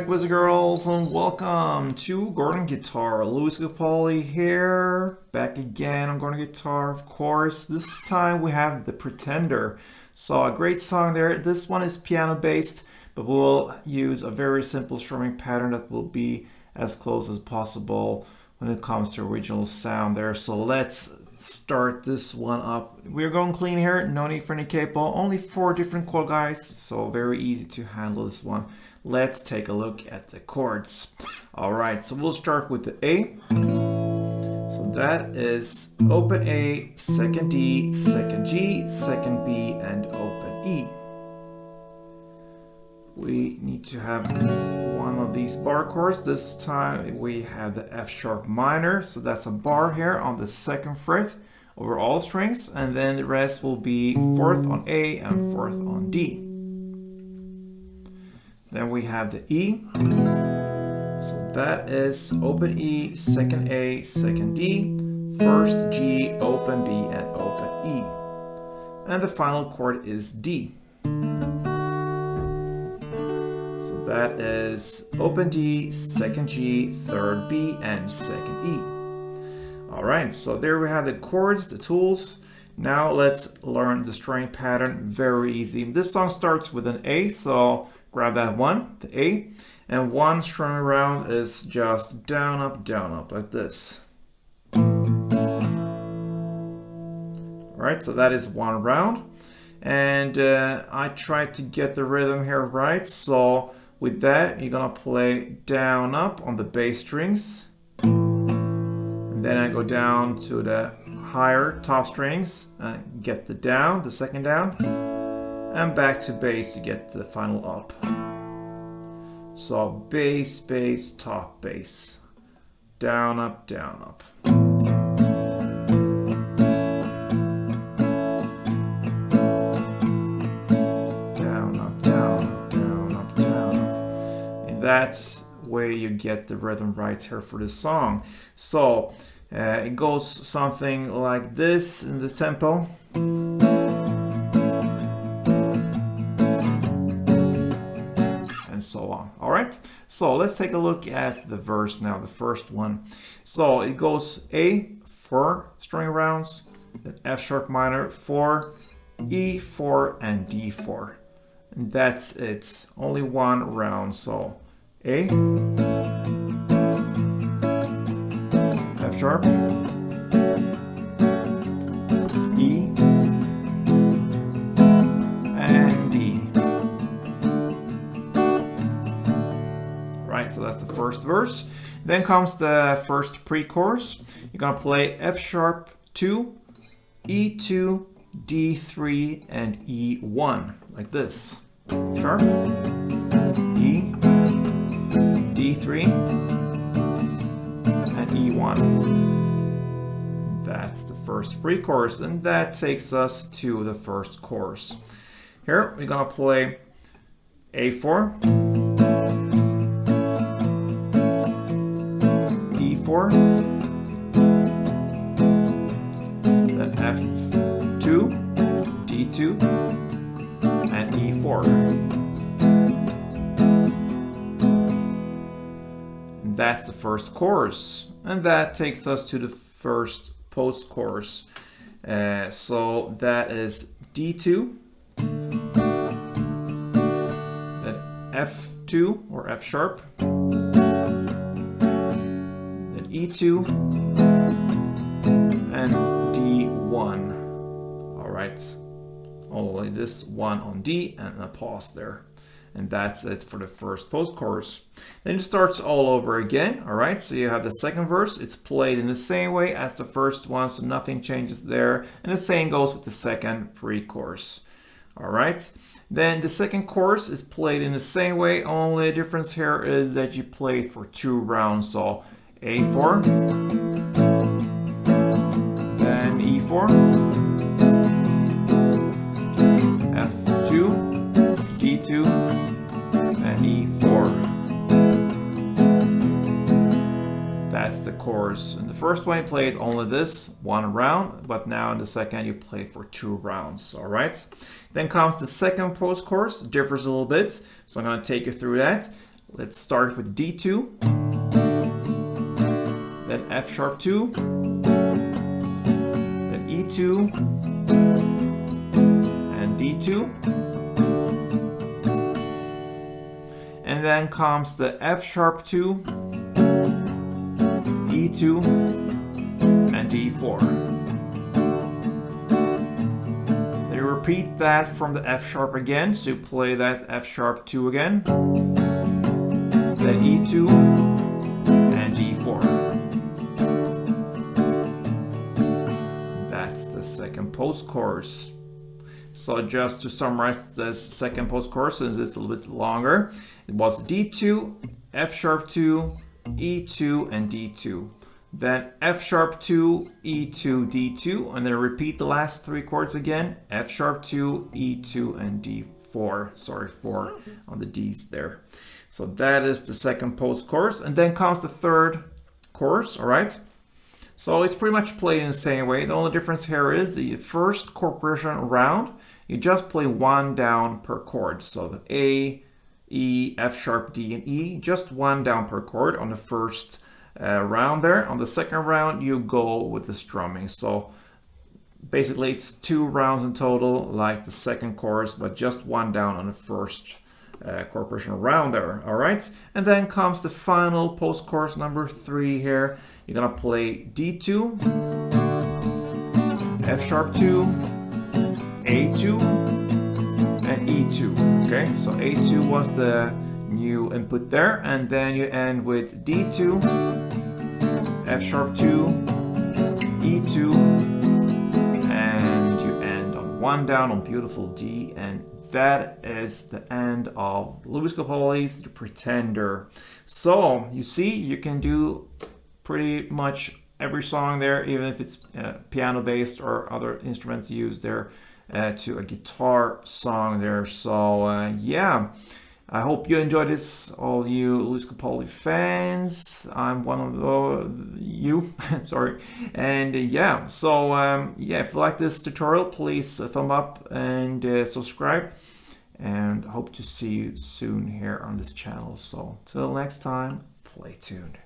back, boys and girls, and welcome to Gordon Guitar. Louis Capaldi here, back again on Gordon Guitar, of course. This time we have The Pretender. So a great song there. This one is piano based, but we'll use a very simple strumming pattern that will be as close as possible when it comes to original sound there. So let's start this one up. We're going clean here, no need for any capo, only 4 different chord guys, so very easy to handle this one. Let's take a look at the chords. All right, so we'll start with the A. So that is open A, second D, second G, second B, and open E. We need to have one of these bar chords. This time we have the F sharp minor, so that's a bar here on the 2nd fret over all strings, and then the rest will be 4th on A and 4th on D. Then we have the E, so that is open E, second A, second D, 1st G, open B, and open E. And the final chord is D. That is open D, second G, 3rd B, and 2nd E. All right, so there we have the chords, the tools. Now let's learn the strumming pattern. Very easy. This song starts with an A, so grab that one, the A, and one strumming round is just down, up, like this. All right, so that is one round. And I tried to get the rhythm here right, so with that, you're gonna play down up on the bass strings. And then I go down to the higher top strings and get the down, the second down, and back to bass to get the final up. So bass, bass, top, bass. Down, up, down, up. That's where you get the rhythm right here for this song. So it goes something like this in the tempo. And so on. All right. So let's take a look at the verse now, the first one. So it goes A, 4 string rounds, then F sharp minor, 4, E, 4, and D, 4. And that's it. Only one round. So A, F sharp, E, and D. Right, so that's the first verse. Then comes the first pre-chorus. You're gonna play F sharp 2, E2, D3, and E1, like this. F sharp, E, D3, and E1. That's the first pre-chorus, and that takes us to the first chorus. Here we're gonna play A4, E4, then F2, D2, and E4. That's the first chorus, and that takes us to the first post chorus. So that is D2, then F2 or F sharp, then E2, and D1. All right, only this one on D and a pause there. And that's it for the first post chorus. Then it starts all over again. All right, so you have the second verse. It's played in the same way as the first one, so nothing changes there. And the same goes with the second pre-chorus. All right, then the second chorus is played in the same way. Only difference here is that you play it for 2 rounds. So A4, then E4, F2, D2, and E4. That's the chorus. In the first one you played only this 1 round, but now in the second you play for 2 rounds. All right. Then comes the second post chorus. Differs a little bit, so I'm going to take you through that. let's start with D2, then F sharp 2, then E2, and D2. And then comes the F sharp 2, E2, and D4. Then you repeat that from the F sharp again, so you play that F sharp 2 again, then E2, and D4. That's the second post chorus. So just to summarize this second post chorus, since it's a little bit longer, it was D2, F sharp 2, E2, and D2. Then F sharp 2, E2, D2, and then repeat the last three chords again, F sharp 2, E2, and D4. Sorry, 4 on the Ds there. So that is the second post chorus, and then comes the third chorus, all right? So it's pretty much played in the same way. The only difference here is the first chord progression round, you just play one down per chord. So the A, E, F sharp, D, and E, just one down per chord on the first round there. On the second round, you go with the strumming. So basically it's 2 rounds in total, like the second chorus, but just one down on the first chord progression round there, all right? And then comes the final post chorus number 3 here. You're gonna play D2, F sharp 2, A2, and E2. Okay, so A2 was the new input there, and then you end with D2, F sharp 2, E2, and you end on one down on beautiful D, and that is the end of Lewis Capaldi's The Pretender. So you see, you can do pretty much every song there, even if it's piano based or other instruments used there, to a guitar song there. So yeah, I hope you enjoyed this, all you Lewis Capaldi fans. I'm one of you, sorry. And yeah, so yeah, if you like this tutorial, please thumb up and subscribe, and hope to see you soon here on this channel. So till next time, play tuned.